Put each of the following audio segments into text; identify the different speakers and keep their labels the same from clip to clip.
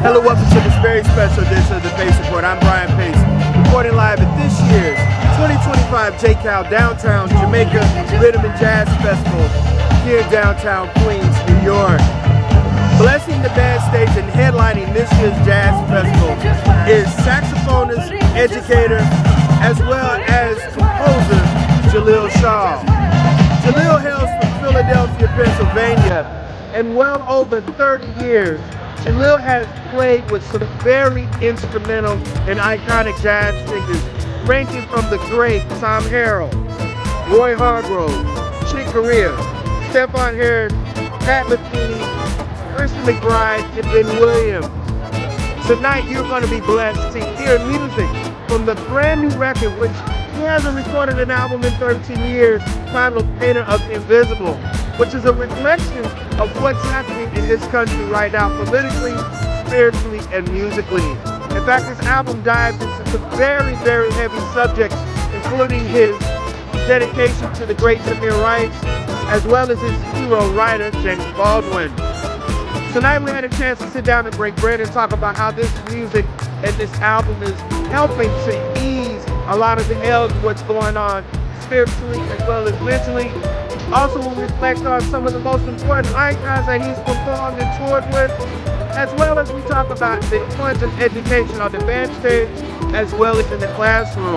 Speaker 1: Hello, welcome to this very special edition of the Pace Report. I'm Brian Pace, reporting live at this year's 2025 JCAL Downtown Jamaica Riddim and Jazz Festival here in downtown Queens, New York. Blessing the band stage and headlining this year's Jazz Festival is saxophonist, educator, as well as composer Jaleel Shaw. Jaleel hails from Philadelphia, Pennsylvania, and well over 30 years, Jaleel has played with some very instrumental and iconic jazz figures, ranging from the great Tom Harrell, Roy Hargrove, Corea, Stephon Harris, Pat McBride, McBride, and Ben Williams. Tonight you're going to be blessed to hear music from the brand new record, which he hasn't recorded an album in 13 years, titled Painter of the Invisible, which is a reflection of what's happening in this country right now, politically, spiritually, and musically. In fact, this album dives into some very, very heavy subjects, including his dedication to the great civil rights, as well as his hero writer, James Baldwin. Tonight we had a chance to sit down and break bread and talk about how this music and this album is helping to ease a lot of the ills of what's going on spiritually as well as mentally. Also, we'll reflect on some of the most important icons that he's performed and toured with, as well as we talk about the importance of education on the band stage as well as in the classroom.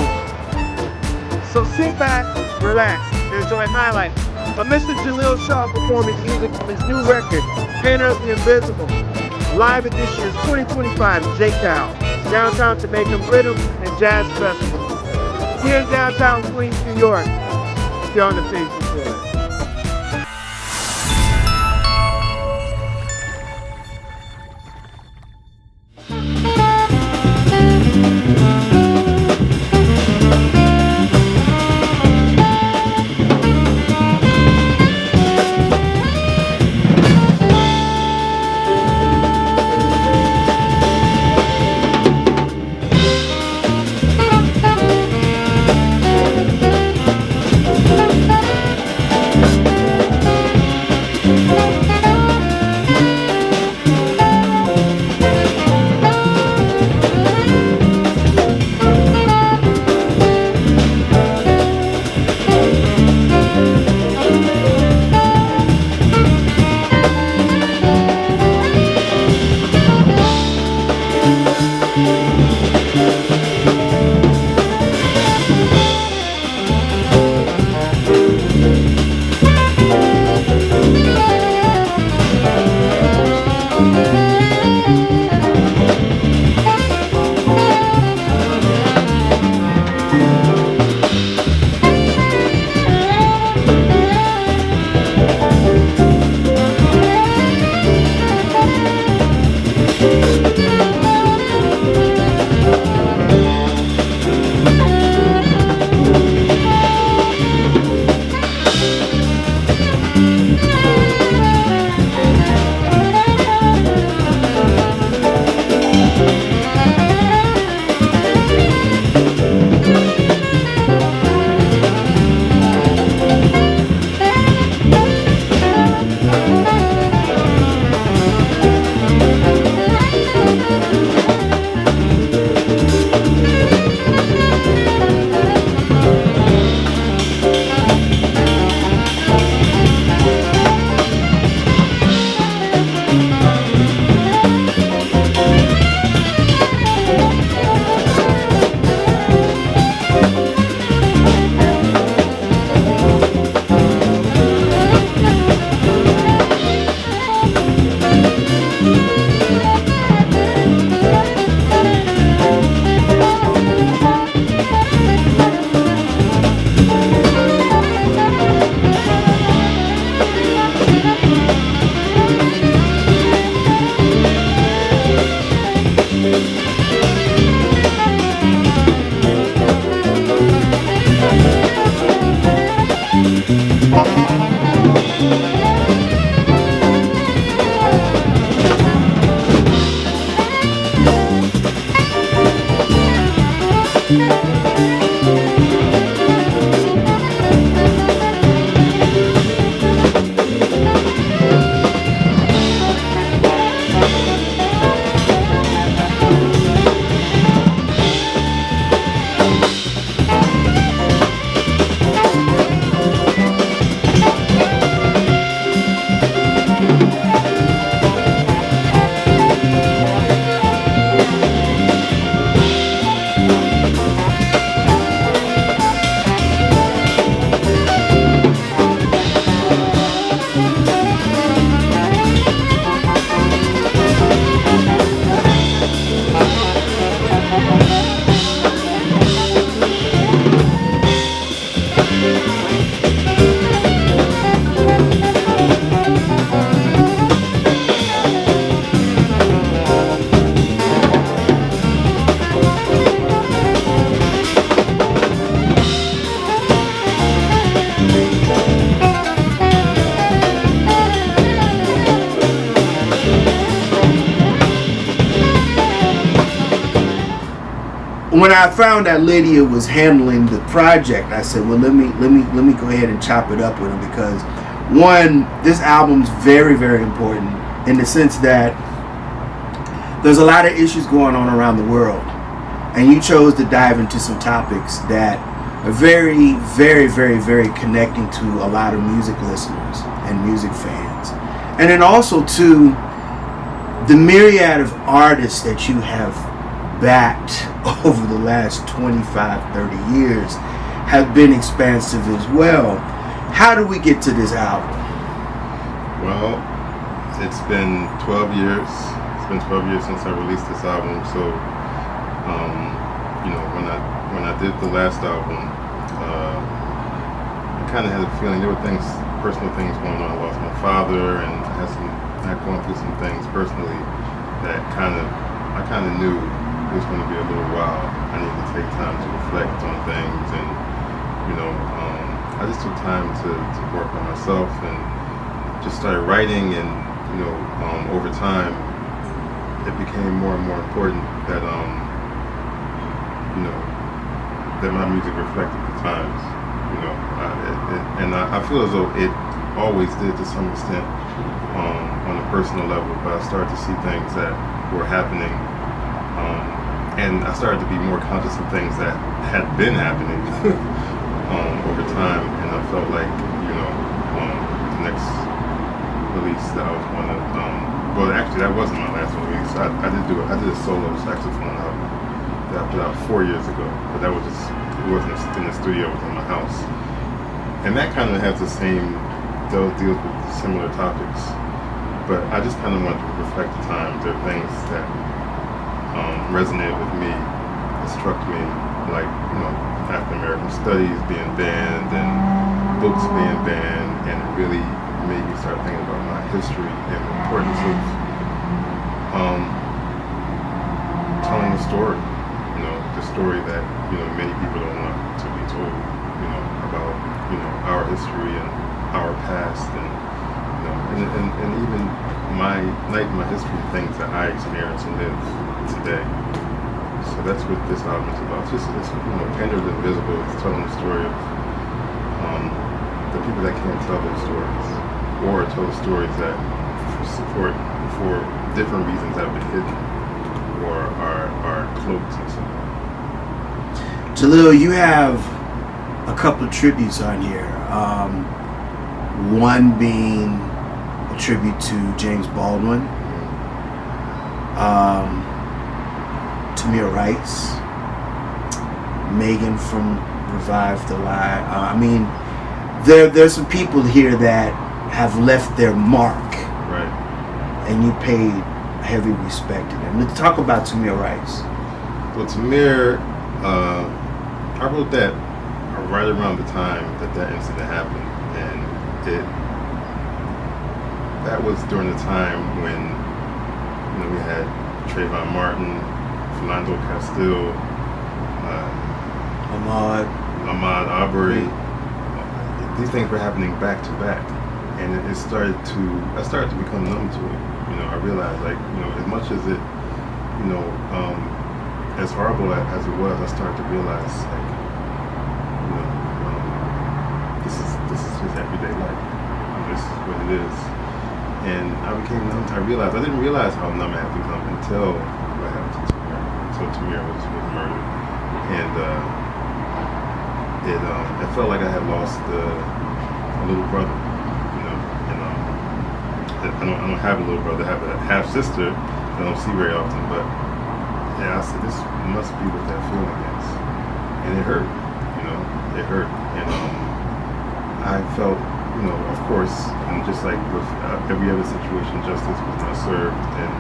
Speaker 1: So sit back, relax, and enjoy highlights of Mr. Jaleel Shaw performing music from his new record, Painter of the Invisible, live at this year's 2025 JCAL, Downtown Jamaica Riddim and Jazz Festival, here in downtown Queens, New York. Here on the Pace Report. when I found that Lydia was handling the project, I said, well, let me go ahead and chop it up with him, because one, this album's very, very important in the sense that there's a lot of issues going on around the world, and you chose to dive into some topics that are very, very, very, very connecting to a lot of music listeners and music fans. And then also to the myriad of artists that you have backed over the last 25, 30 years have been expansive as well. How do we get to this album?
Speaker 2: Well, it's been 12 years. It's been 12 years since I released this album. So, when I did the last album, I kind of had a feeling there were personal things going on. I lost my father, and I had gone through some things personally that I kind of knew it was going to be a little while. I needed to take time to reflect on things, and I just took time to work on myself and just started writing, and over time it became more and more important that that my music reflected the times, and I feel as though it always did to some extent on a personal level, but I started to see things that were happening, and I started to be more conscious of things that had been happening over time, and I felt like the next release that I was going to, well, actually that wasn't my last release. I did a solo saxophone album that I put out 4 years ago, but that was it wasn't in the studio, it was in my house. And that kind of has the same, deals with similar topics, but I just kind of wanted to reflect the times. There are things that resonated with me, that struck me, like, African American studies being banned and books being banned, and it really made me start thinking about my history and the importance of telling the story. The story that many people don't want to be told. About our history and our past, and even my history, things that I experience and live today. So that's what this album is about. It's Painted Invisible. It's telling the story of the people that can't tell their stories, or tell the stories that for different reasons have been hidden or are cloaked in some way.
Speaker 1: Jaleel, you have a couple of tributes on here. One being a tribute to James Baldwin, Tamir Rice, Megan from Revive the Lie. There's some people here that have left their mark,
Speaker 2: right?
Speaker 1: And you paid heavy respect to them. Let's talk about Tamir Rice.
Speaker 2: Well, Tamir, I wrote that right around the time that incident happened, and that was during the time when we had Trayvon Martin, Philando Castile, Ahmaud Arbery. These things were happening back to back, and I started to become numb to it. I realized, as much as it, as horrible as it was, I started to realize, this is his everyday life. This is what it is. And I became numb. I didn't realize how numb I had become until what happened to Tamir. Until Tamir was murdered. And it felt like I had lost a little brother. And I don't have a little brother. I have a half sister that I don't see very often. But yeah, I said, this must be what that feeling is. And it hurt. It hurt. And I felt, of course, and just like with every other situation, justice was not served. And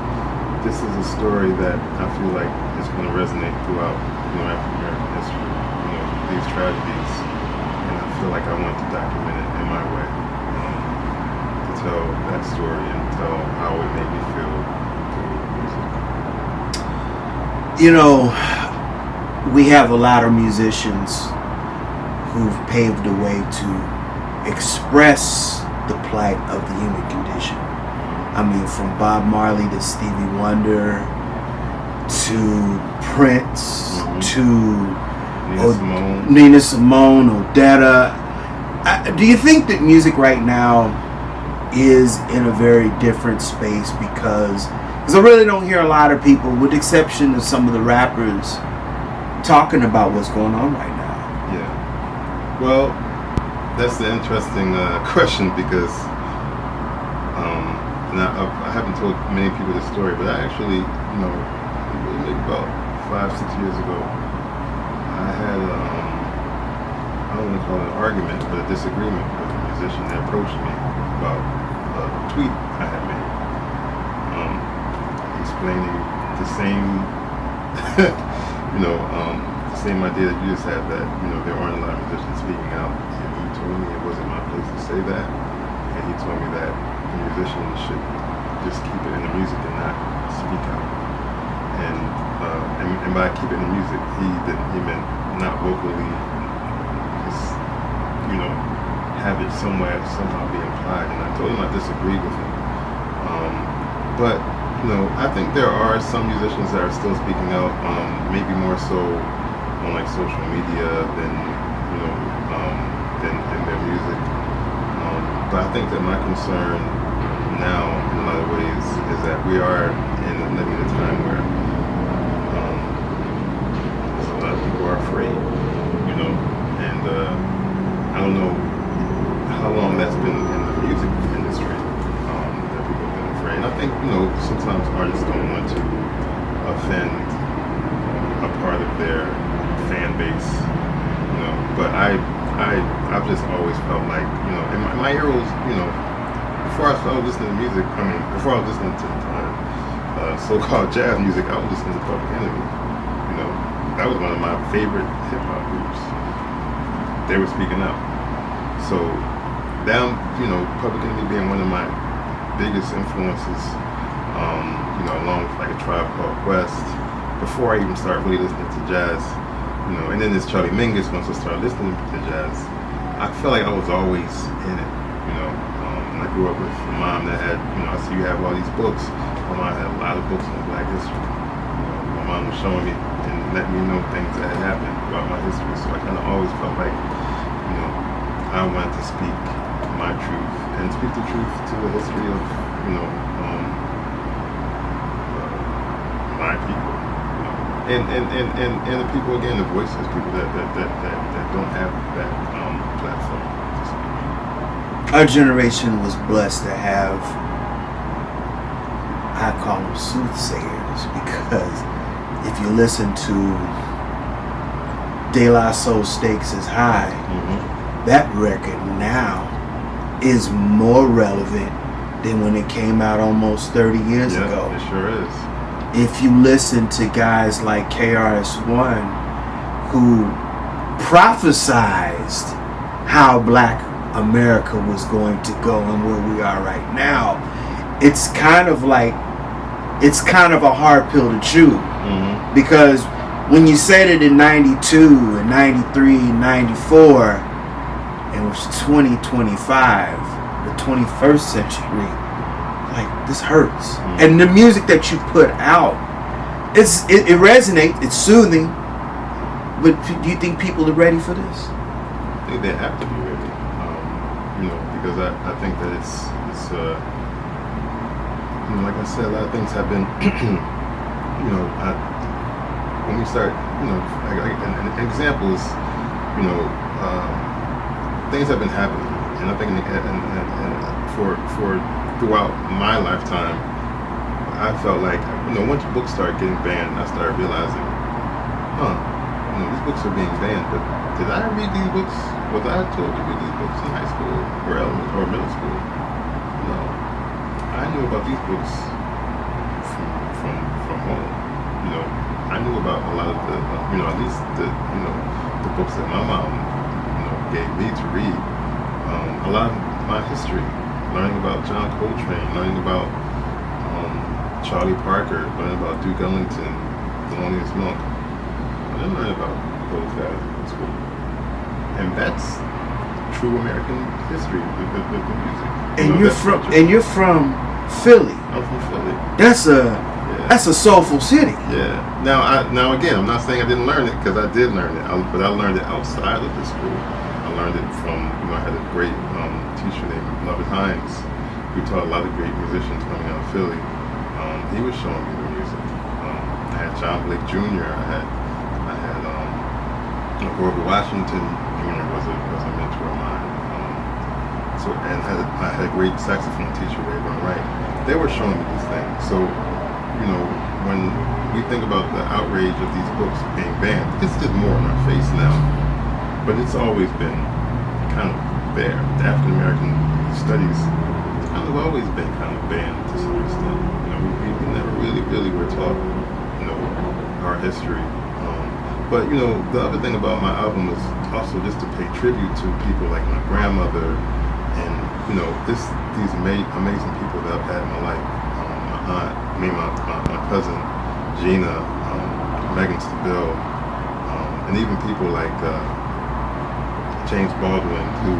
Speaker 2: this is a story that I feel like is going to resonate throughout, African American history. These tragedies, and I feel like I want to document it in my way, to tell that story and tell how it made me feel through music.
Speaker 1: We have a lot of musicians who've paved the way to express the plight of the human condition. From Bob Marley to Stevie Wonder, to Prince, to
Speaker 2: Nina
Speaker 1: Simone, Odetta. Do you think that music right now is in a very different space because I really don't hear a lot of people, with the exception of some of the rappers, talking about what's going on right now?
Speaker 2: Yeah. Well, that's the interesting question because and I haven't told many people this story, but I actually, maybe about 5-6 years ago, I had I don't want to call it an argument, but a disagreement with a musician that approached me about a tweet I had made, explaining the same, the same idea that you just had, that there aren't a lot of musicians speaking out. And he told me it wasn't my place to say that, and he told me that the musicians should just keep it in the music and not speak out. And by keep it in the music, he meant not vocally, just have it somehow be implied. And I told him I disagreed with him. But I think there are some musicians that are still speaking out, maybe more so on like social media than their music. But I think that my concern now, in a lot of ways, is that we are living in a time where a lot of people are afraid, and I don't know how long that's been in the music industry, that people have been afraid. And I think, sometimes artists don't want to offend a part of their fan base, but I've just always felt like, in my heroes, before I started listening to music, before I was listening to so-called jazz music, I was listening to Public Enemy. That was one of my favorite hip-hop groups. They were speaking out. So, them, Public Enemy being one of my biggest influences, along with like a Tribe Called Quest, before I even started really listening to jazz, and then this Charlie Mingus, once I started listening to jazz, I felt like I was always in it, and I grew up with a mom that had, I see you have all these books. My mom had a lot of books on Black history. My mom was showing me and letting me know things that had happened about my history, so I kind of always felt like, I wanted to speak my truth and speak the truth to the history of, my people, and the people, again, the voices, people that don't have that platform to speak.
Speaker 1: Our generation was blessed to have, I call them soothsayers, because if you listen to De La Soul Stakes is High, that record now is more relevant than when it came out almost 30 years ago.
Speaker 2: It sure is.
Speaker 1: If you listen to guys like KRS-One, who prophesized how Black America was going to go and where we are right now, it's kind of a hard pill to chew, because when you said it in 92 and 93 and 94, it was 2025, the 21st century, like, this hurts. And the music that you put out, it resonates, it's soothing, but do you think people are ready for this?
Speaker 2: I think they have to be ready, because I think that it's like I said, a lot of things have been, when we start, an example is, things have been happening, and I think for throughout my lifetime, I felt like, once books started getting banned, I started realizing, these books are being banned, but did I read these books? Was I told to read these books in high school or middle school? No. I knew about these books from home. I knew about a lot of the, at least the books that my mom, gave me to read. A lot of my history, learning about John Coltrane, learning about Charlie Parker, learning about Duke Ellington, Thelonious Monk. I didn't learn about those guys in school. And that's true American history, the music.
Speaker 1: And you're from Philly.
Speaker 2: I'm from Philly.
Speaker 1: That's a That's a soulful city.
Speaker 2: Yeah. Now again, I'm not saying I didn't learn it, because I did learn it, but I learned it outside of the school. I learned it from, I had a great teacher named Roy Haynes, who taught a lot of great musicians coming out of Philly. He was showing me the music. I had John Blake Jr. I had Grover Washington Jr. was a mentor of mine. I had a great saxophone teacher, Ray Wright. They were showing me these things. So, when we think about the outrage of these books being banned, it's just more in our face now. But it's always been kind of there. The African American studies kind of always been kind of banned to some extent. We never really were taught, our history. But the other thing about my album is also just to pay tribute to people like my grandmother and these amazing people that I've had in my life. My aunt, my cousin Gina, Megan Stabile, and even people like James Baldwin, who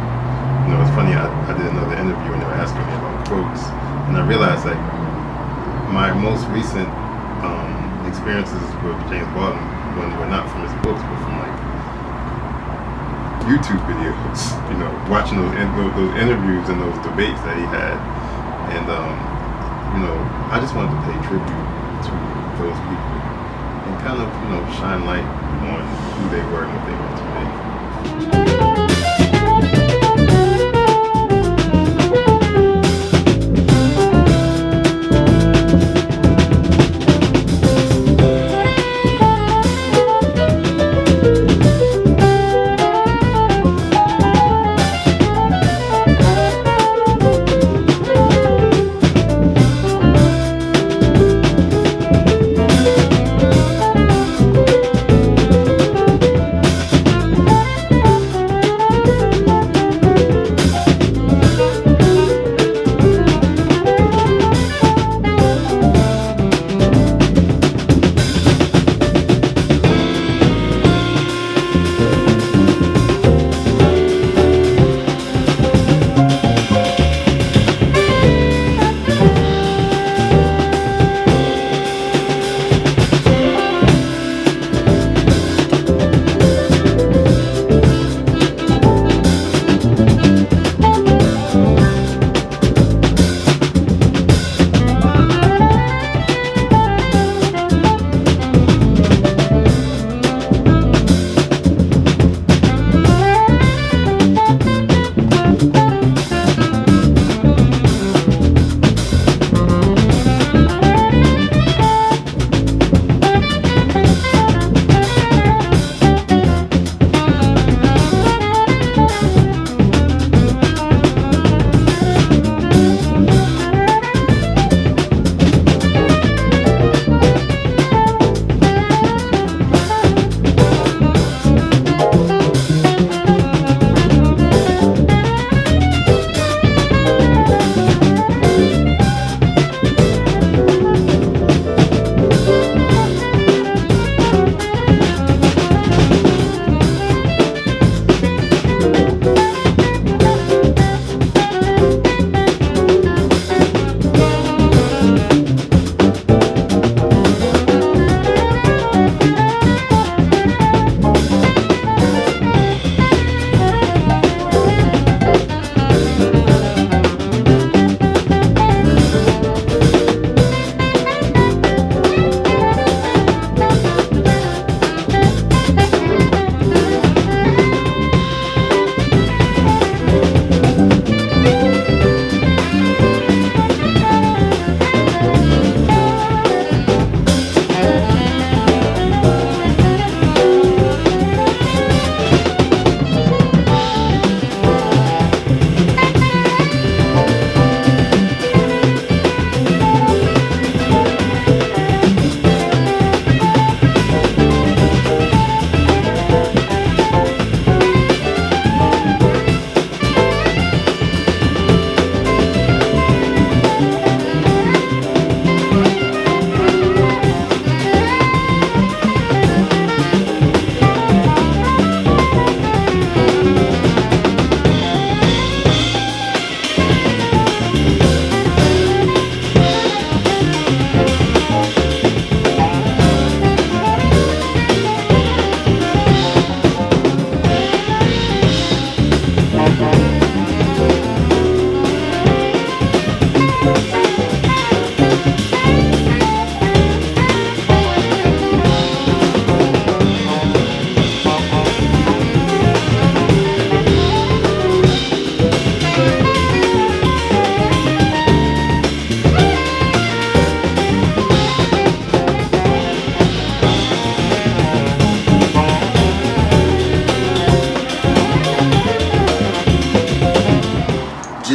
Speaker 2: it's funny. I did another interview and they were asking me about quotes, and I realized like my most recent experiences with James Baldwin were not from his books, but from like YouTube videos, watching those interviews and those debates that he had, and I just wanted to pay tribute to those people and kind of shine light on who they were and what they were to me.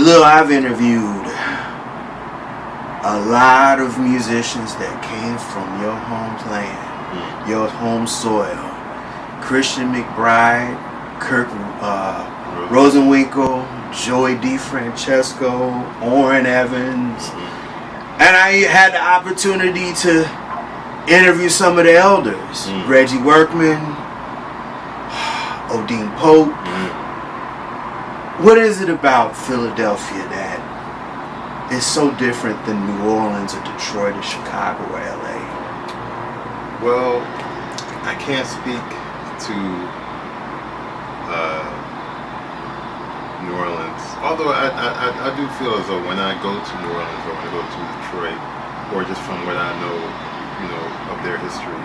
Speaker 1: Jaleel, I've interviewed a lot of musicians that came from your homeland, your home soil. Christian McBride, Kirk Rosenwinkel, Joey DeFrancesco, Orrin Evans. And I had the opportunity to interview some of the elders. Reggie Workman, Odin Pope. What is it about Philadelphia that is so different than New Orleans or Detroit or Chicago or LA?
Speaker 2: Well, I can't speak to New Orleans. Although I do feel as though when I go to New Orleans or when I go to Detroit, or just from what I know, of their history,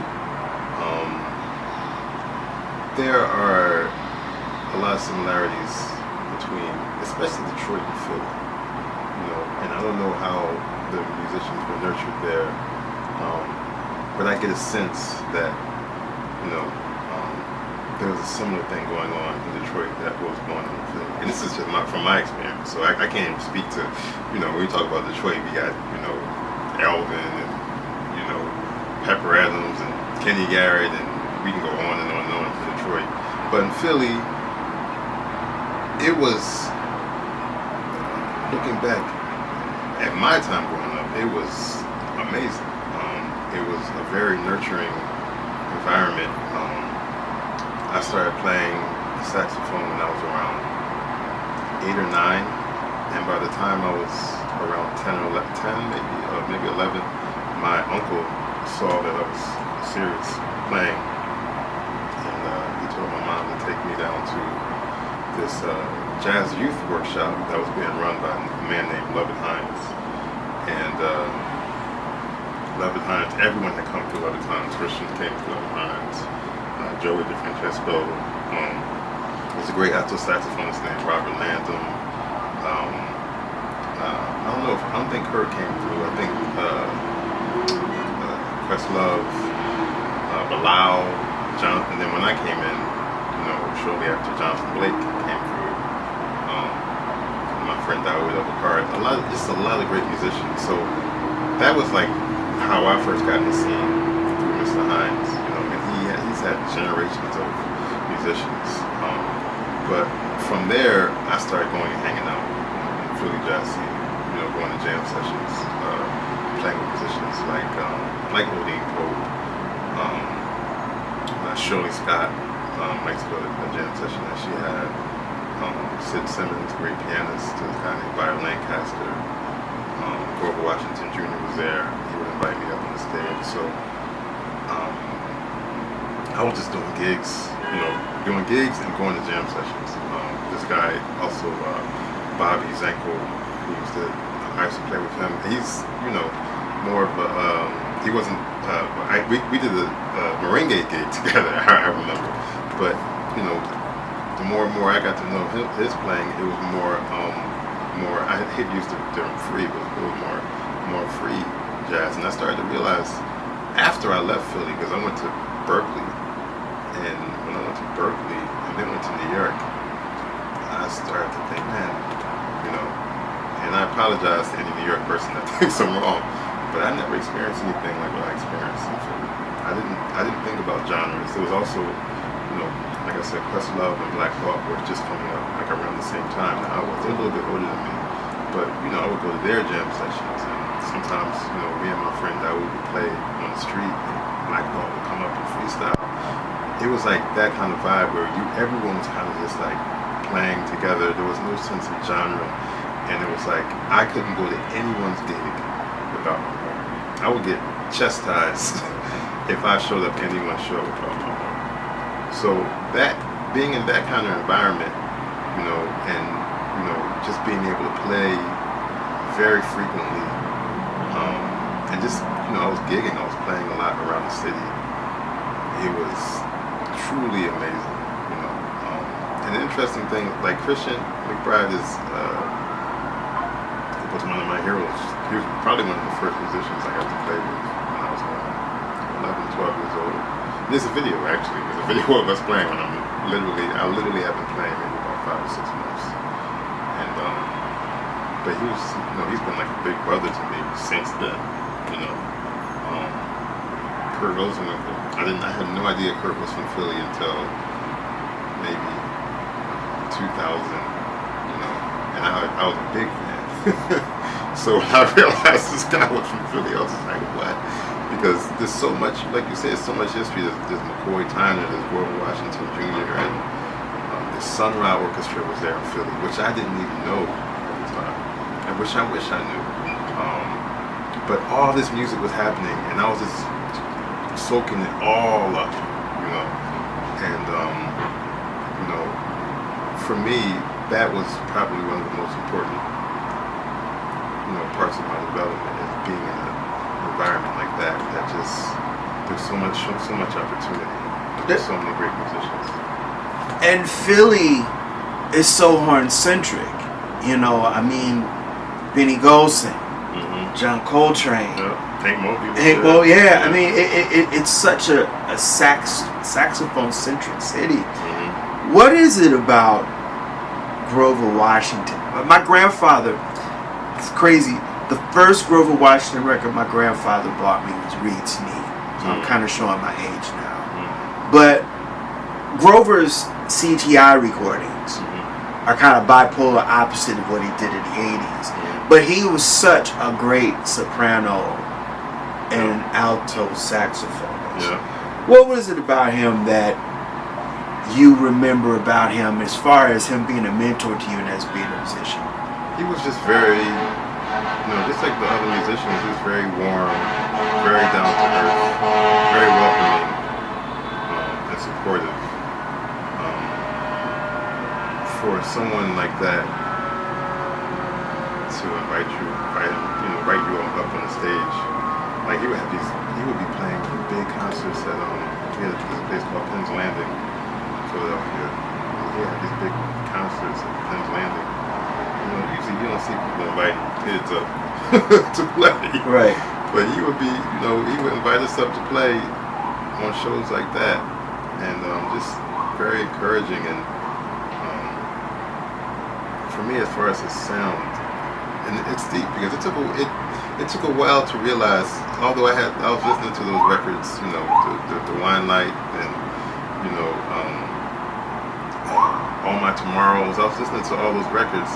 Speaker 2: there are a lot of similarities between, especially Detroit and Philly. And I don't know how the musicians were nurtured there, but I get a sense that, there was a similar thing going on in Detroit that was going on in Philly. And this is just from my experience, so I can't even speak to, when we talk about Detroit, we got, Elvin and, Pepper Adams and Kenny Garrett, and we can go on and on and on for Detroit. But in Philly, it was, looking back at my time growing up, it was amazing. It was a very nurturing environment. I started playing saxophone when I was around 8 or 9, and by the time I was around 10 or 11, maybe 11, my uncle saw that I was serious playing, and he told my mom to take me down to this jazz youth workshop that was being run by a man named Lovett Hines. And Lovett Hines, everyone had come to Lovett Hines. Christians came to Lovett Hines. Joey DeFrancesco. There's a great alto saxophonist named Robert Landon. I don't think Kirk came through. I think Questlove, Bilal, Jonathan. Then when I came in, shortly after Jonathan Blake came through, my friend Dawood Abakar, a lot of great musicians. So that was like how I first got in the scene through Mr. Hines. And he's had generations of musicians. But from there, I started going and hanging out in Philly jazz scene. Going to jam sessions, playing with musicians like Odin Pope, Shirley Scott. Likes to go to a jam session that she had. Sid Simmons, great pianist, a guy named Byron Lancaster. Grover Washington Jr. was there. He would invite me up on the stage. So I was just doing gigs, and going to jam sessions. This guy also, Bobby Zanko, I used to play with him. He's, more of a, he wasn't, we did a merengue gig together, I remember. But, the more and more I got to know his playing, it was more, I hit used to term free, but it was more free jazz. And I started to realize after I left Philly, because I went to Berkeley, and when I went to Berkeley and then went to New York, I started to think, man, and I apologize to any New York person that thinks I'm wrong, but I never experienced anything like what I experienced in Philly. I didn't think about genres. There was also, like I said, Questlove and Black Hawk were just coming up like around the same time. Now, they're a little bit older than me, but I would go to their jam sessions, and sometimes me and my friend Dawood would play on the street, and Black Hawk would come up and freestyle. It was like that kind of vibe where everyone was kind of just like playing together. There was no sense of genre. And it was like, I couldn't go to anyone's gig without my horn. I would get chastised if I showed up to anyone's show without my horn. So that, being in that kind of environment, and, just being able to play very frequently, and just, I was gigging, I was playing a lot around the city. It was truly amazing, And the interesting thing, like Christian McBride is, was one of my heroes. He was probably one of the first musicians I got to play with when I was around 11, 12 years old. And there's a video, actually. There's a video of us playing when I literally have been playing maybe about 5 or 6 months. And but he was, he's been like a big brother to me since then. Kurt Rosenwinkel. I had no idea Kurt was from Philly until maybe 2000. And I was a big fan. So when I realized this guy was from Philly, I was just like, what? Because there's so much, like you said, so much history. There's McCoy Tyner, there's Grover Washington Jr., and the Sun Ra Orchestra was there in Philly, which I didn't even know at the time, and which I wish I knew. But all this music was happening, and I was just soaking it all up, and for me, that was probably one of the most important, parts of my development, is being in an environment like that. That just, there's so much opportunity. There's so many great musicians.
Speaker 3: And Philly is so horn-centric. Benny Golson, John Coltrane,
Speaker 2: Hank Mobley.
Speaker 3: I mean, it's such a saxophone-centric city. What is it about Grover Washington? My grandfather, it's crazy. The first Grover Washington record my grandfather bought me was Reed's Knee. So I'm kind of showing my age now. But Grover's CTI recordings are kind of bipolar opposite of what he did in the 80s. But he was such a great soprano and alto saxophonist. What was it about him that you remember about him as far as him being a mentor to you and as being a musician?
Speaker 2: He was just very, just like the other musicians, he was very warm, very down to earth, very welcoming, and supportive. For someone like that to invite you up on the stage, like he would be playing big concerts at he had this place called Penn's Landing, Philadelphia. He had these big concerts at Penn's Landing. Usually you don't see people inviting kids up to play.
Speaker 3: Right.
Speaker 2: But he would he would invite us up to play on shows like that, and just very encouraging. And for me, as far as his sound, and it's deep because it took a while to realize. Although I was listening to those records, the Wine Light and All My Tomorrows. I was listening to all those records,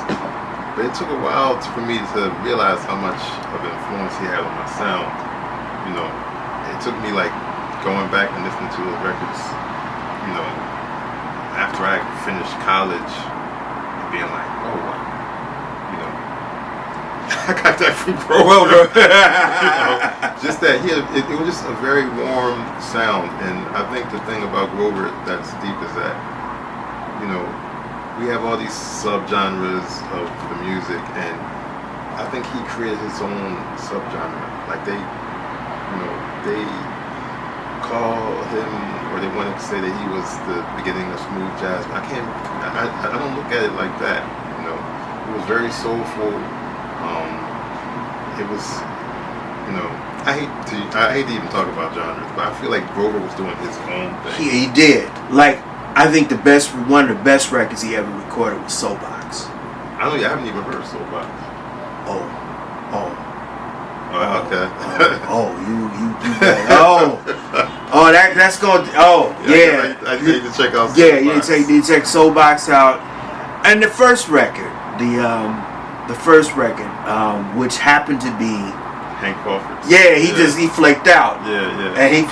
Speaker 2: but it took a while for me to realize how much of influence he had on my sound. It took me like going back and listening to those records, after I finished college, and being like, oh wow, I got that from Grover. Just that it was just a very warm sound, and I think the thing about Grover that's deep is that we have all these subgenres of the music, and I think he created his own subgenre. Like they call him, or they wanted to say that he was the beginning of smooth jazz. But I don't look at it like that. It was very soulful. It was, I hate to even talk about genres, but I feel like Grover was doing his own thing.
Speaker 3: He did. Like, I think one of the best records he ever recorded was Soulbox.
Speaker 2: I haven't even heard Soulbox. Okay.
Speaker 3: That's going. Yeah.
Speaker 2: I need to check out Soulbox.
Speaker 3: Yeah, you need to check Soulbox out. And the first record, which happened to be
Speaker 2: Hank Crawford.
Speaker 3: Yeah, he flaked out.
Speaker 2: Yeah.
Speaker 3: And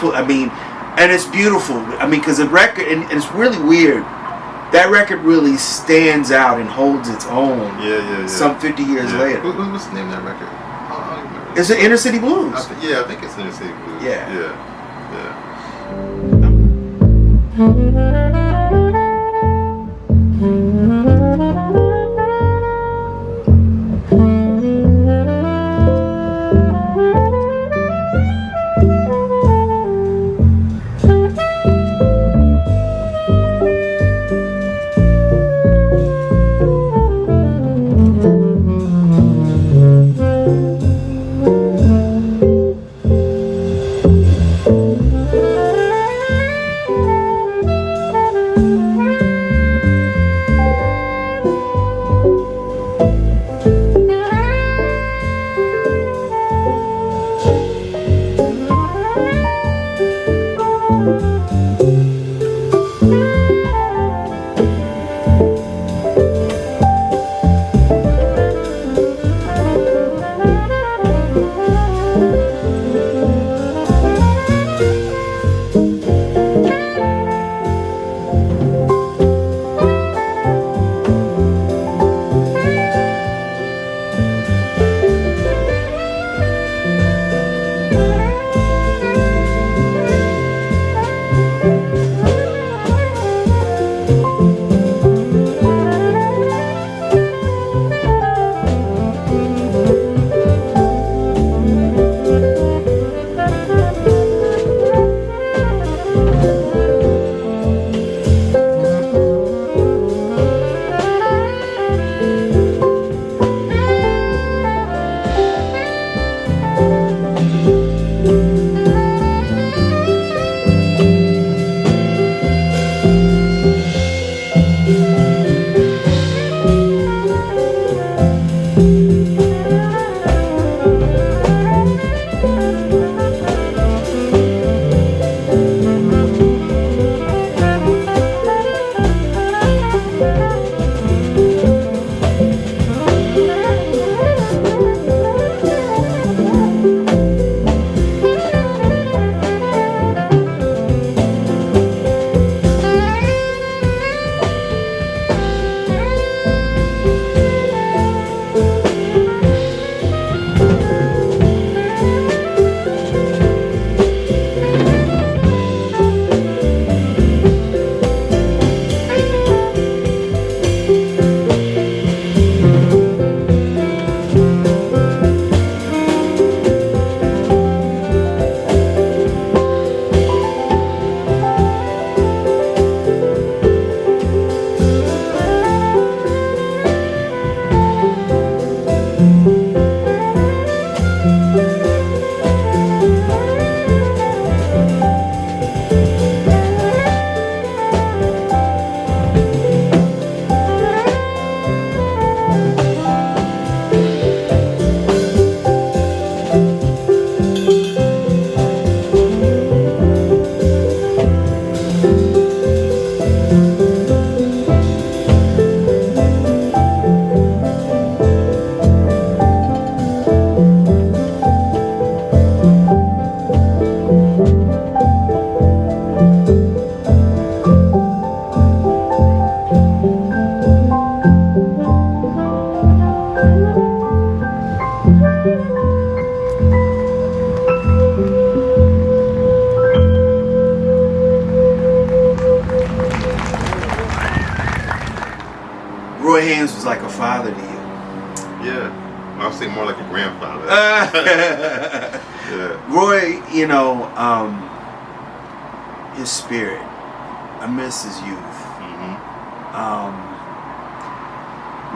Speaker 3: and it's beautiful. Because the record, and it's really weird. That record really stands out and holds its own.
Speaker 2: Yeah.
Speaker 3: Some 50 years later.
Speaker 2: What's the name of that record? I don't remember.
Speaker 3: It's the Inner City Blues.
Speaker 2: I think it's Inner City Blues.
Speaker 3: Yeah. Roy Haynes was like a father to you.
Speaker 2: Yeah, I would say more like a grandfather. Yeah.
Speaker 3: Roy, you know, his spirit. I miss his youth.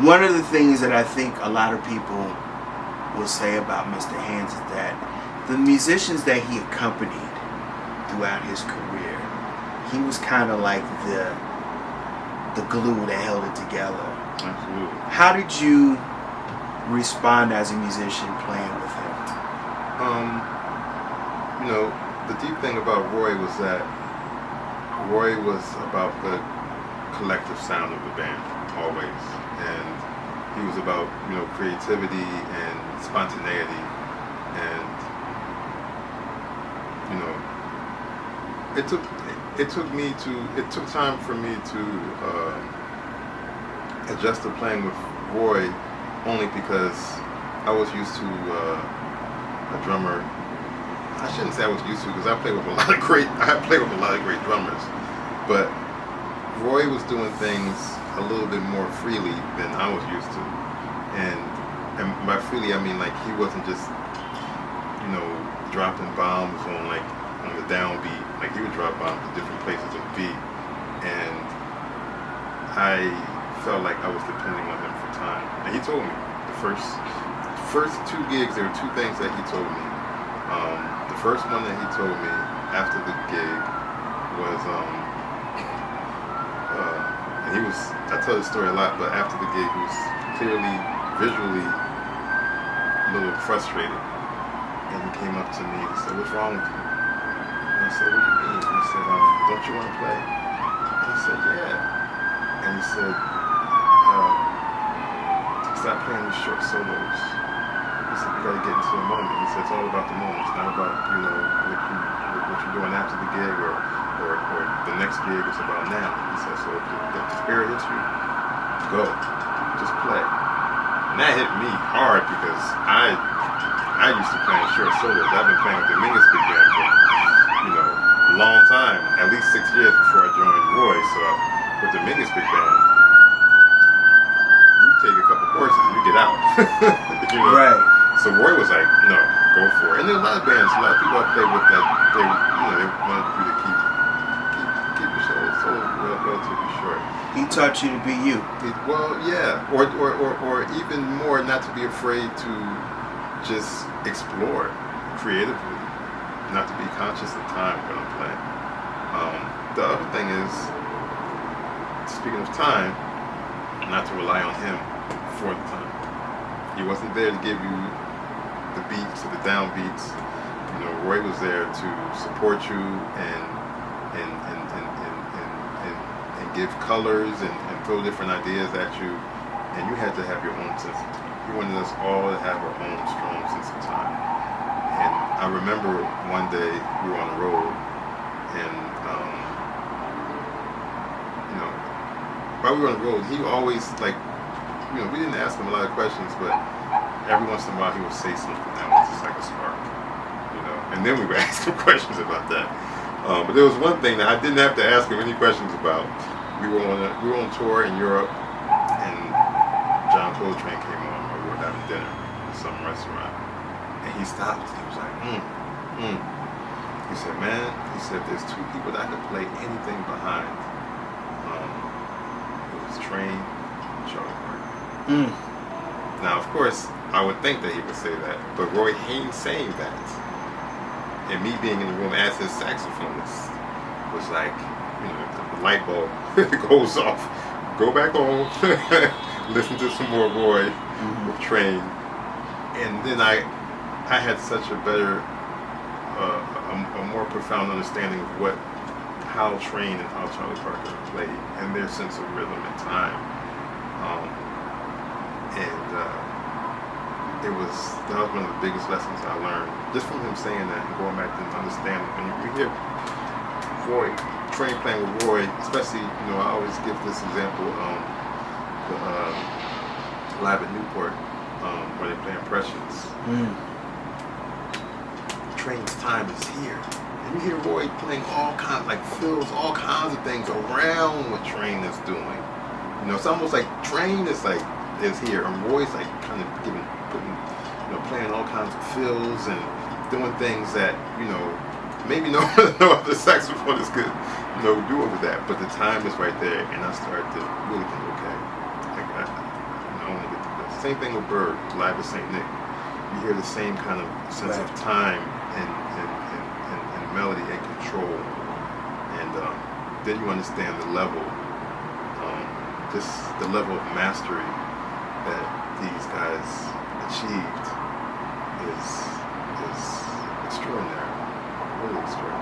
Speaker 3: One of the things that I think a lot of people will say about Mr. Haynes is that the musicians that he accompanied throughout his career, he was kind of like the glue that held it together.
Speaker 2: Absolutely.
Speaker 3: How did you respond as a musician playing with him?
Speaker 2: You know, the deep thing about Roy was that Roy was about the collective sound of the band, always. And he was about, you know, creativity and spontaneity. And, you know, it took time for me to adjust to playing with Roy, only because I was used to a drummer. I shouldn't say I was used to, because I play with a lot of great drummers, but Roy was doing things a little bit more freely than I was used to, and by freely I mean like he wasn't just, you know, dropping bombs on the downbeat. Like he would drop bombs at different places of beat, and I felt like I was depending on him for time. And he told me the first two gigs, there were two things that he told me. The first one that he told me after the gig was, and he was, I tell this story a lot, but after the gig he was clearly, visually a little frustrated. And he came up to me and said, "What's wrong with you?" And I said, "What do you mean?" He said, "Don't you want to play?" He said, "Yeah." And he said, "Stop playing these short solos." He said, "You gotta get into the moment." He said, "It's all about the moment. It's not about, you know, what you're doing after the gig or the next gig. It's about now." He said, "So if the spirit hits you, go. Just play." And that hit me hard, because I used to playing short solos. I've been playing with the Mingus Big Band for, you know, a long time, at least 6 years before I joined Roy. So with the Mingus Big Band, you take a couple courses and you get out. You know?
Speaker 3: Right.
Speaker 2: So Roy was like, "No, go for it." And there's a lot of bands, a lot of people I played with that they wanted you to keep your solo relatively short.
Speaker 3: He taught you to be you.
Speaker 2: Well, yeah, or even more, not to be afraid to just explore creatively, not to be conscious of time when I'm playing. The other thing is, speaking of time, not to rely on him for the time. He wasn't there to give you the beats or the downbeats. You know, Roy was there to support you and give colors and throw different ideas at you, and you had to have your own sense of time. He wanted us all to have our own strong sense of time. And I remember one day we were on the road, and you know, while we were on the road, he always like, you know, we didn't ask him a lot of questions, but every once in a while he would say something that was just like a spark, you know. And then we would ask him questions about that. But there was one thing that I didn't have to ask him any questions about. We were on tour in Europe, and John Coltrane came on, or we were having dinner at some restaurant, and he stopped. He was like, He said, man, he said, there's two people that I could play anything behind. It was Train and Charlie Parker. Now, of course, I would think that he would say that, but Roy Haynes saying that, and me being in the room as his saxophonist, was like, you know, the light bulb goes off. Go back home, listen to some more Roy with Train, and then I had such a better, a more profound understanding of how Train and how Charlie Parker played, and their sense of rhythm and time. That was one of the biggest lessons I learned, just from him saying that and going back and understanding. When you hear Roy, Train playing with Roy, especially, you know, I always give this example, live at Newport, where they play Impressions. Train's time is here. And you hear Roy playing all kinds, like fills all kinds of things around what Train is doing. You know, it's almost like Train is here, and Roy's like kind of playing all kinds of fills and doing things that, you know, maybe no other saxophonist could, you know, do over that. But the time is right there, and I started to really think, okay, I want to get to this. Same thing with Bird, live at St. Nick. You hear the same kind of sense of time and melody and control, and then you understand the level, just the level of mastery that these guys achieved is extraordinary, really extraordinary.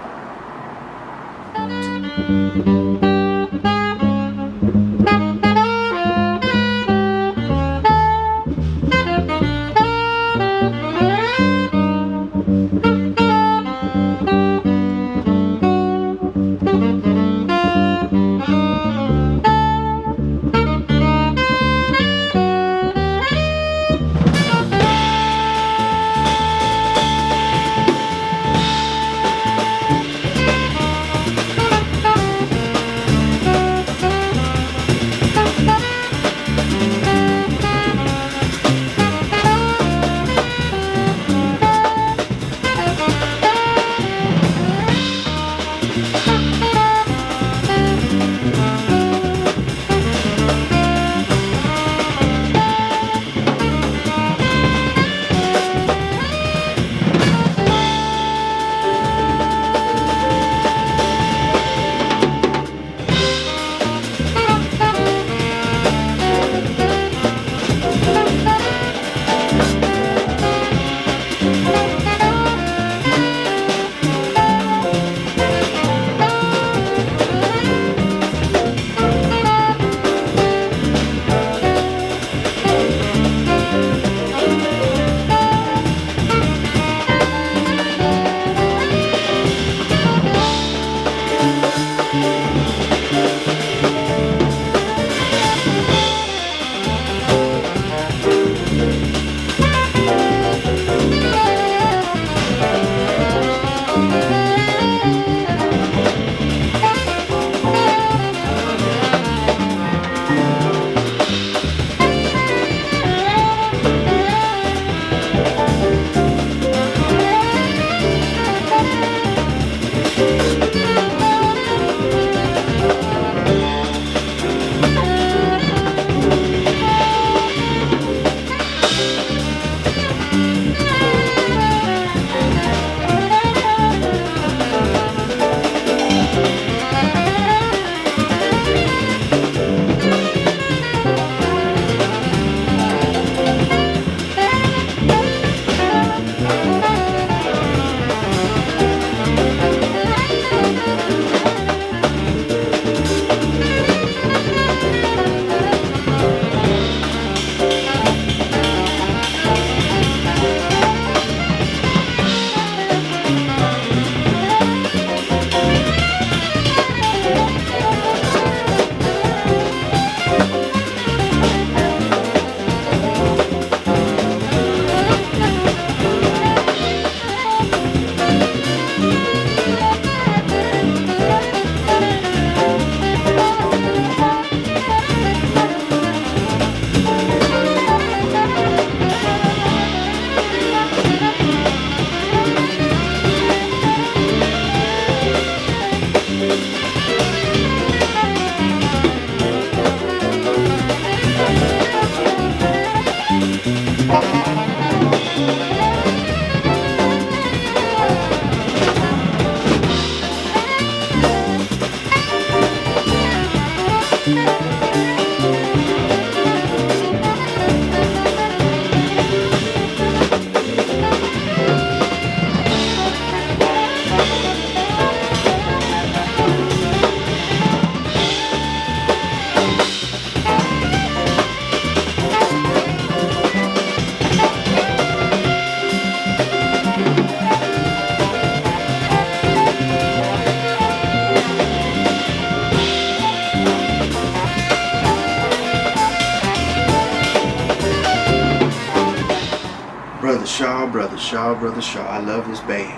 Speaker 3: Shaw, Brother Shaw, Brother Shaw. I love this band.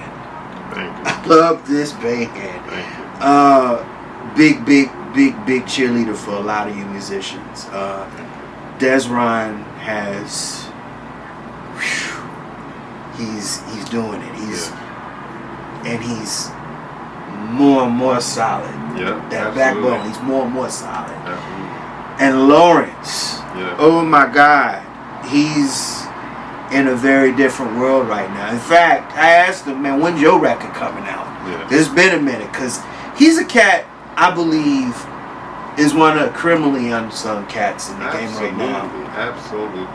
Speaker 2: Thank you.
Speaker 3: I love this band.
Speaker 2: Thank you.
Speaker 3: Big cheerleader for a lot of you musicians. Desron has, he's doing it. He's more and more solid.
Speaker 2: Yeah,
Speaker 3: that
Speaker 2: absolutely.
Speaker 3: backbone. He's more and more solid.
Speaker 2: Absolutely.
Speaker 3: And Lawrence,
Speaker 2: Yeah.
Speaker 3: oh my God, he's in a very different world right now. In fact, I asked him, man, when's your record coming out?
Speaker 2: Yeah.
Speaker 3: It's been a minute, because he's a cat I believe is one of the criminally unsung cats in the game right now.
Speaker 2: Absolutely.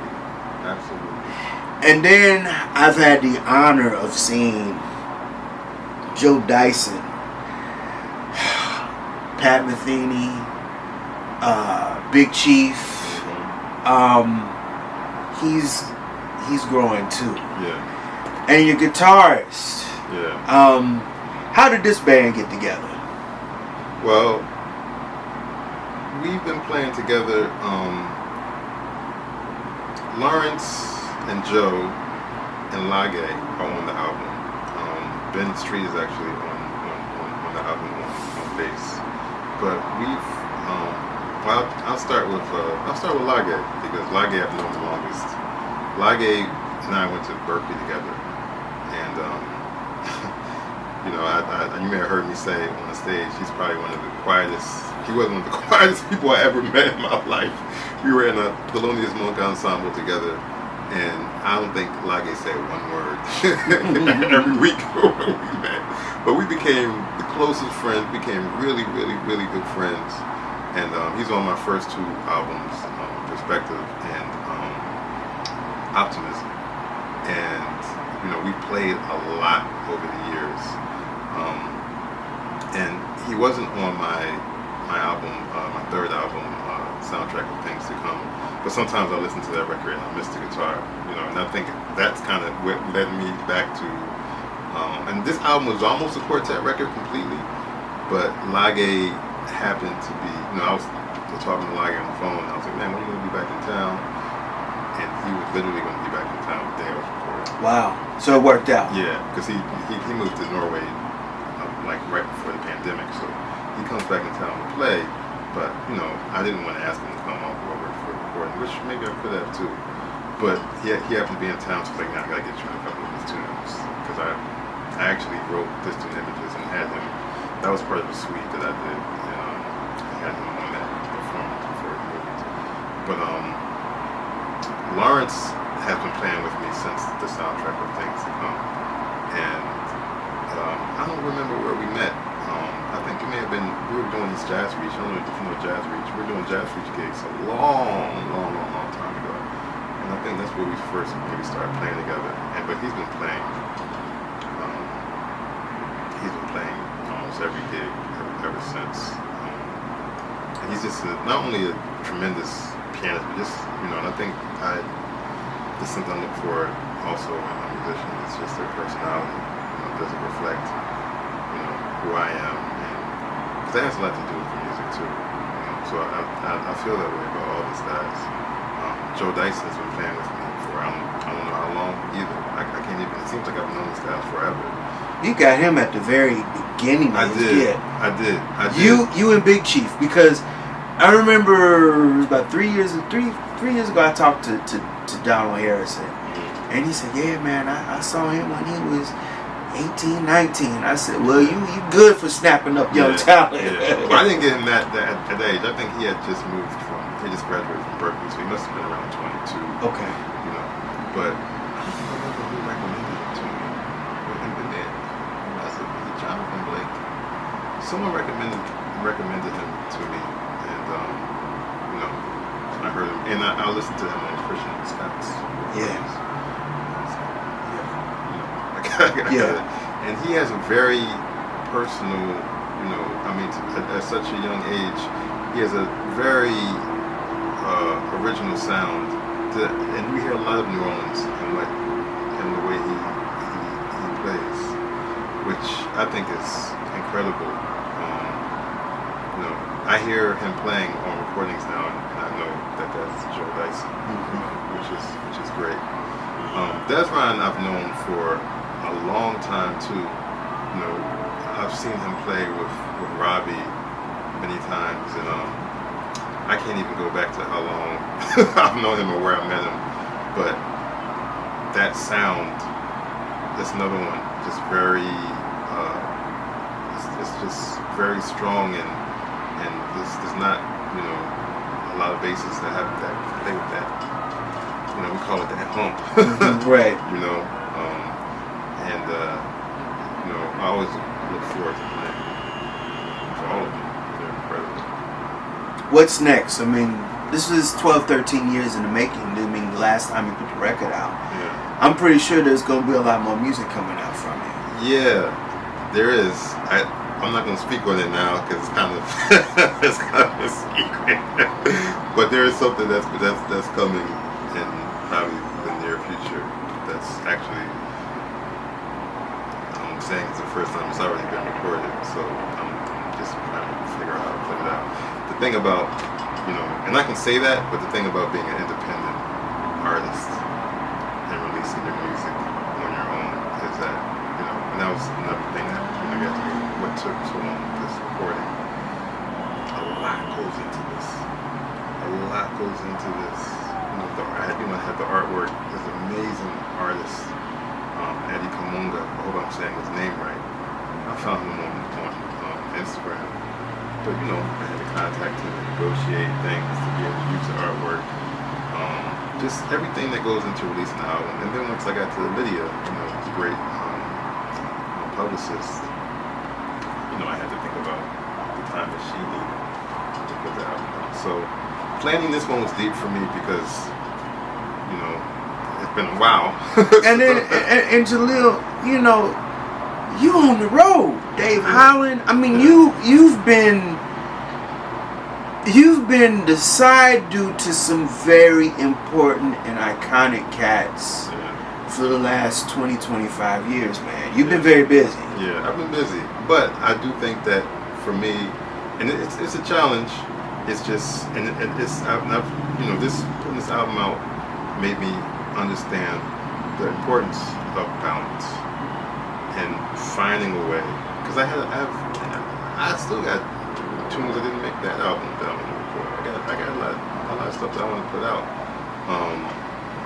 Speaker 3: And then I've had the honor of seeing Joe Dyson, Pat Metheny, Big Chief. He's growing too.
Speaker 2: Yeah.
Speaker 3: And your guitarist.
Speaker 2: Yeah.
Speaker 3: How did this band get together?
Speaker 2: Well, we've been playing together. Lawrence and Joe and Lage are on the album. Ben Street is actually on the album on bass. But we've well, I'll start with Lage, because Lage I've known the longest. Lage and I went to Berkeley together, and you know, you may have heard me say on the stage, he's probably one of the quietest. He was one of the quietest people I ever met in my life. We were in a Thelonious Monk ensemble together, and I don't think Lage said one word every week when we met. But we became the closest friends, became really good friends. And he's on my first two albums, Perspective and Optimism. And, you know, we played a lot over the years. And he wasn't on my album, my third album, Soundtrack of Things to Come. But sometimes I listen to that record and I miss the guitar, you know, and I think that's kind of what led me back to, and this album was almost a quartet record completely, but Lage happened to be, you know, I was talking to Lage on the phone, and I was like, man, when are you going to be back in town? And he was literally going to be back in town the day I was recording.
Speaker 3: Wow. So it worked out.
Speaker 2: Yeah, because he moved to Norway like right before the pandemic, so he comes back in town to play, but, you know, I didn't want to ask him to come over for recording, which maybe I could have too, but he happened to be in town, so I was like, nah, I got to get you a couple of his tunes, because I actually wrote this tune images and had him, that was part of the suite that I did, and I had him on that performance before he moved. But Lawrence has been playing with me since the Soundtrack of Things to Come, and I don't remember where we met. I think it may have been, we were doing this Jazz Reach. I don't know if you know Jazz Reach. We were doing Jazz Reach gigs a long time ago, and I think that's where we first maybe started playing together. But he's been playing almost every gig ever since. And he's just not only a tremendous pianist, but just, you know, and I think this is something I look for also in a musician. It's just their personality. You know, does it reflect, you know, who I am? And because that has a lot to do with the music too. You know, so I feel that way about all these guys. Joe Dyson has been playing with me for I don't know how long either. I can't even. It seems like I've known these guys forever. You
Speaker 3: got him at the very beginning of his gig.
Speaker 2: I did.
Speaker 3: You and Big Chief, because I remember it was about 3 years ago I talked to Donald Harrison, and he said, yeah man, I saw him when he was 18, 19. I said, well, you good for snapping up young talent.
Speaker 2: Yeah. Well, I didn't get him at that age. I think he had just he just graduated from Berkeley, so he must have been around 22.
Speaker 3: Okay.
Speaker 2: You know, but I don't remember who recommended it to me. And then I said, was it Jonathan Blake? Someone recommended him to me, and you know, I heard him, and I listened to him on Christian Scott's. And he has a very personal, you know, I mean, at such a young age, he has a very original sound, and we hear a lot of New Orleans in the way he plays, which I think is incredible. You know, I hear him playing on recordings now, and I know that that's Joe Dyson, you know, which is great. Desron I've known for a long time too. You know, I've seen him play with Robbie many times, and I can't even go back to how long I've known him or where I met him, but that sound, that's another one, just very, it's just very strong, and there's not, you know, a lot of basses that have that, play with that, you know, we call it that hump,
Speaker 3: Right.
Speaker 2: you know, and you know, I always look forward to playing for all of them. They're incredible.
Speaker 3: What's next? I mean, this is 12, 13 years in the making. I mean, the last time you put the record out.
Speaker 2: Yeah.
Speaker 3: I'm pretty sure there's going to be a lot more music coming out from you.
Speaker 2: Yeah, there is. I'm not going to speak on it now because it's kind of it's kind of a secret. But there is something that's coming in probably the near future. That's actually, I'm saying it's the first time it's already been recorded. So I'm just trying to figure out how to put it out. The thing about, you know, and I can say that, but the thing about being an independent artist and releasing your music on your own is that, you know, and that was another thing that, you know, got to me, what took so long, this recording. A lot goes into this. A lot goes into this. You know, I had the artwork. This amazing artist, Eddie Kamunga. I hope I'm saying his name right. I found him on Instagram. But, you know, I had to contact him and negotiate things to be able to use the artwork. Just everything that goes into releasing the album. And then once I got to Lydia, you know, it was a great publicist. You know, I had to think about the time that she needed to put the album out. So planning this one was deep for me because, you know, it's been a while.
Speaker 3: And then, and Jaleel, you know, you on the road, Dave Holland. I mean, you've been the side dude to some very important and iconic cats for the last 20, 25 years, man. You've been very busy.
Speaker 2: Yeah, I've been busy, but I do think that for me, and it's a challenge. It's just, and it's I've you know, putting this album out made me understand the importance of balance and finding a way, because I still got tunes that didn't make that album that I want to record. I got a lot of stuff that I want to put out,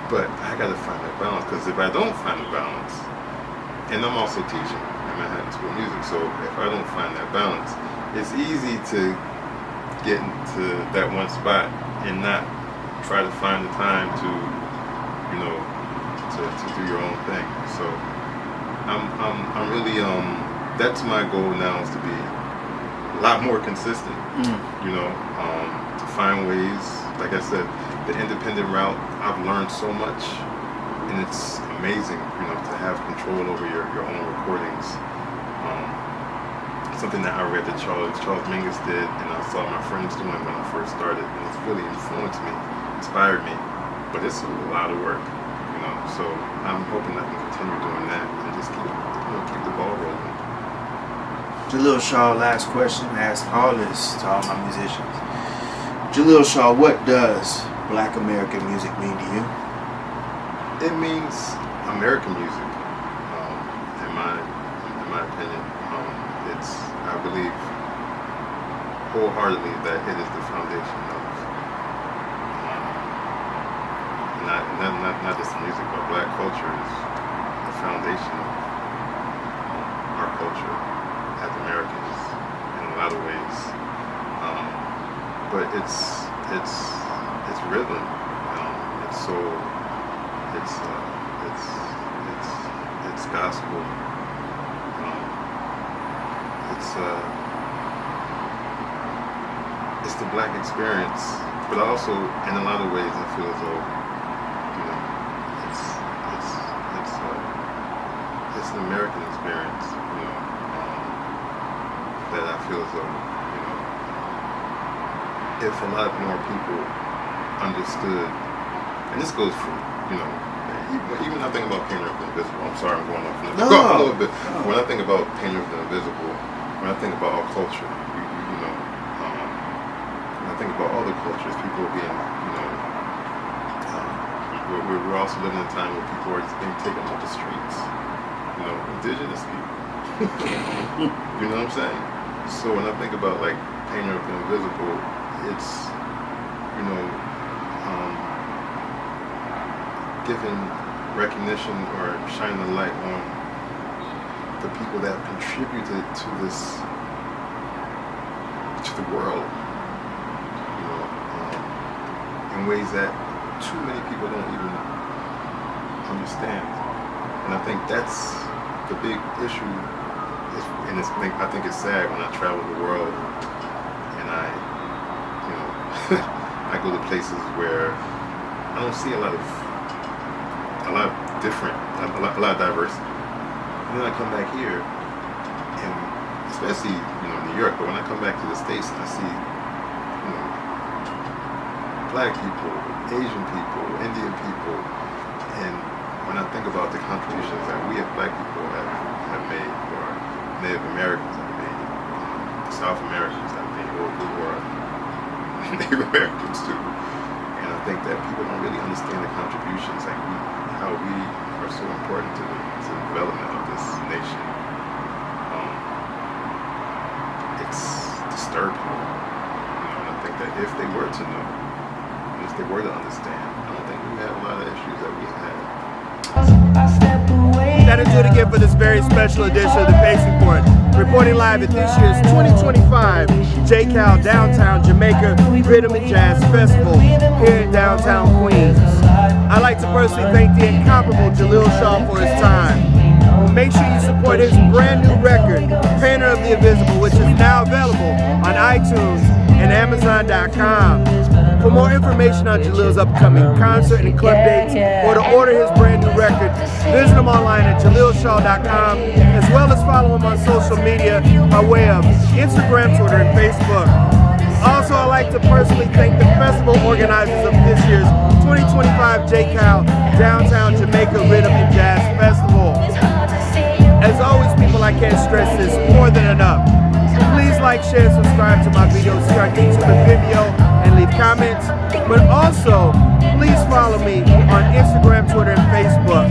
Speaker 2: but I got to find that balance, because if I don't find the balance, and I'm also teaching at Manhattan School of Music, so if I don't find that balance, it's easy to get into that one spot and not try to find the time to, you know, to do your own thing. So I'm really that's my goal now, is to be a lot more consistent. You know, to find ways. Like I said, the independent route, I've learned so much, and it's amazing, you know, to have control over your own recordings. Something that I read that Charles Mingus did, and I saw my friends doing when I first started, and it's really influenced me, inspired me. But it's a lot of work, you know. So I'm hoping I can continue doing that and just keep the ball rolling.
Speaker 3: Jaleel Shaw, last question. I ask all this to all my musicians. Jaleel Shaw, what does Black American music mean to you?
Speaker 2: It means American music, in my opinion. I believe wholeheartedly that it is the foundation of, not just music, but Black culture is the foundation of our culture as Americans in a lot of ways. But it's rhythm, it's soul, it's gospel. It's the Black experience, but also in a lot of ways I feel as though, you know, it's an American experience, you know, that I feel as though, you know, if a lot more people understood, and this goes for, you know, even when I think about Painter of the Invisible, I'm sorry I'm going off a little bit. When I think about Painter of the Invisible, when I think about our culture, you know, when I think about other cultures, people being, you know, we're also living in a time where people are being taken off the streets. You know, indigenous people. You know what I'm saying? So when I think about like Painter of the Invisible, it's, you know, giving recognition or shining a light on the people that have contributed to this, to the world, you know, in ways that too many people don't even understand. And I think that's the big issue. And I think it's sad when I travel the world and I, you know, I go to places where I don't see a lot of different, a lot of diversity. And then I come back here, and especially, you know, New York, but when I come back to the States and I see, you know, black people, Asian people, Indian people, and when I think about the contributions that we as black people have made, or Native Americans have made, the South Americans have made, or who are Native Americans too. And I think that people don't really understand the contributions, like how we are so important to the development of this nation. It's disturbing. You know, and I think that if they were to know, and if they were to understand, I don't think we have a lot of issues that we have.
Speaker 1: That'll do it again for this very special edition of the Pace Report. Reporting live at this year's 2025 JCAL Downtown Jamaica Riddim and Jazz Festival here in downtown Queens. I'd like to personally thank the incomparable Jaleel Shaw for his time. Make sure you support his brand new record, Painter of the Invisible, which is now available on iTunes and Amazon.com. For more information on Jaleel's upcoming concert and club dates, or to order his brand new record, visit him online at JaleelShaw.com, as well as follow him on social media by way of Instagram, Twitter, and Facebook. Also, I'd like to personally thank the festival organizers of this year's 2025 JCAL Downtown Jamaica Riddim and Jazz Festival. As always, people, I can't stress this more than enough. Please like, share, and subscribe to my videos here on YouTube and Vimeo, and leave comments. But also, please follow me on Instagram, Twitter, and Facebook.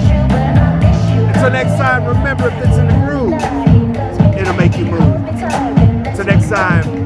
Speaker 1: Until next time, remember, if it's in the groove, it'll make you move. Until next time.